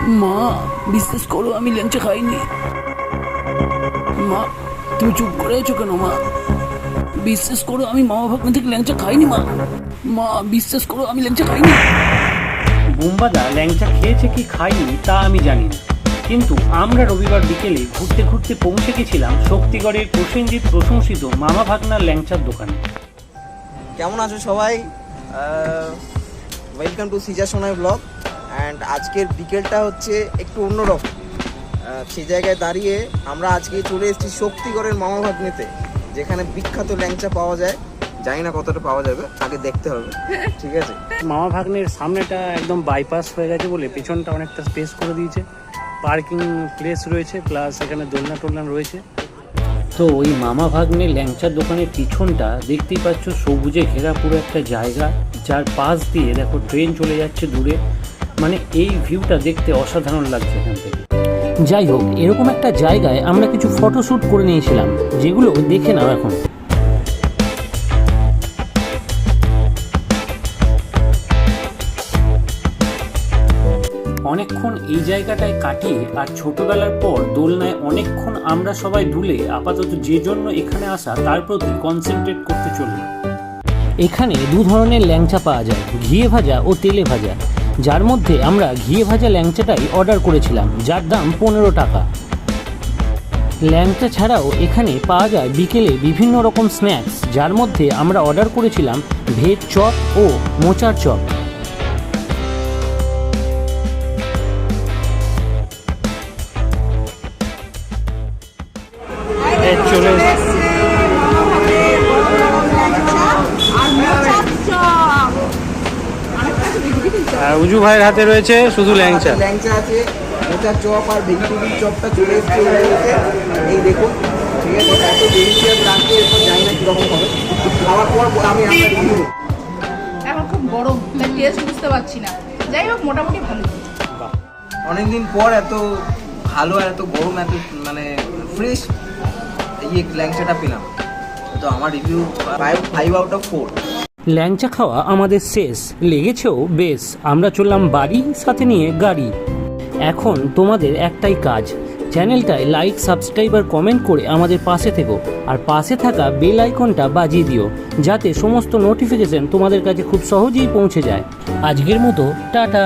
মা, বিশ্বাস করো আমি ল্যাংচা খাইনি। মা, তুমি চুপ করে আছো কেন? মা, বিশ্বাস করো আমি মামা ভাগ্নে থেকে ল্যাংচা খাইনি। মা, মা বিশ্বাস করো আমি ল্যাংচা খাইনি। বুম্বাদা ল্যাংচা খেয়েছে কি খায়নি তা আমি জানি না, কিন্তু আমরা রবিবার বিকেলে ঘুরতে ঘুরতে পৌঁছে গেছিলাম শক্তিগড়ের প্রসেনজিৎ প্রশংসিত মামা ভাগনার ল্যাংচার দোকানে। কেমন আছো সবাই? ওয়েলকাম টু সিজা সোনাই ব্লগ। অ্যান্ড আজকের বিকেলটা হচ্ছে একটু অন্যরকম। সেই জায়গায় দাঁড়িয়ে আমরা আজকে চলে এসেছি শক্তিগড়ের মামা ভাগ্নেতে, যেখানে বিখ্যাত ল্যাংচা পাওয়া যায়। জানি না কতটা পাওয়া যাবে, আগে দেখতে হবে। ঠিক আছে, মামা ভাগ্নের সামনেটা একদম বাইপাস হয়ে গেছে বলে পেছনটা অনেকটা স্পেস করে দিয়েছে, পার্কিং প্লেস রয়েছে, প্লাস এখানে দোলনা টোলনা রয়েছে। তো ওই মামা ভাগ্নের ল্যাংচার দোকানের পিছনটা দেখতেই পাচ্ছ, সবুজে ঘেরা পুরো একটা জায়গা, যার পাশ দিয়ে দেখো ট্রেন চলে যাচ্ছে দূরে। মানে এই ভিউটা দেখতে অসাধারণ লাগছে এখান থেকে। যাই হোক, এরকম একটা জায়গায় আমরা কিছু ফটোশ্যুট করে নিয়েছিলাম, যেগুলো দেখে নাও এখন। অনেকক্ষণ এই জায়গাটায় কাটিয়ে আর ছোটবেলার পর দোলনায় অনেকক্ষণ আমরা সবাই দুলে আপাতত যে জন্য এখানে আসা তার প্রতি কনসেন্ট্রেট করতে চলল। এখানে দু ধরনের ল্যাংচা পাওয়া যায়, ঘিয়ে ভাজা ও তেলে ভাজা, যার মধ্যে আমরা ঘিয়ে ভাজা ল্যাংচাটাই অর্ডার করেছিলাম, যার দাম 15 টাকা। ল্যাংচা ছাড়াও এখানে পাওয়া যায় বিকেলে বিভিন্ন রকম স্ন্যাক্স, যার মধ্যে আমরা অর্ডার করেছিলাম ভেজ চপ ও মোচার চপ। চলে উজু ভাইয়ের হাতে রয়েছে শুধু ল্যাংচা। ল্যাংচা আছে, মোচার চপ আর ভেজিটেবিল চপটা চলে এসেছে। এই দেখুন, ঠিক আছে, এত ডেলিশিয়াস লাগছে। এরপর জানি না কীরকম হবে, খাওয়ার পর আমি আপনার রিভিউ। এখন খুব গরম, তাই টেস্ট বুঝতে পারছি না। যাই হোক, মোটামুটি ভালো। অনেকদিন পর এত ভালো আর এত গরম, এত মানে ফ্রেশ এই ল্যাংচাটা পেলাম। তো আমার রিভিউ 5 আউট অফ 4। ল্যাংচা খাওয়া আমাদের শেষ, লেগেছেও বেশ। আমরা চললাম বাড়ি, সাথে নিয়ে গাড়ি। এখন তোমাদের একটাই কাজ, চ্যানেলটায় লাইক, সাবস্ক্রাইব আর কমেন্ট করে আমাদের পাশে থেকো, আর পাশে থাকা বেল আইকনটা বাজিয়ে দিও, যাতে সমস্ত নোটিফিকেশন তোমাদের কাছে খুব সহজেই পৌঁছে যায়। আজকের মতো টাটা।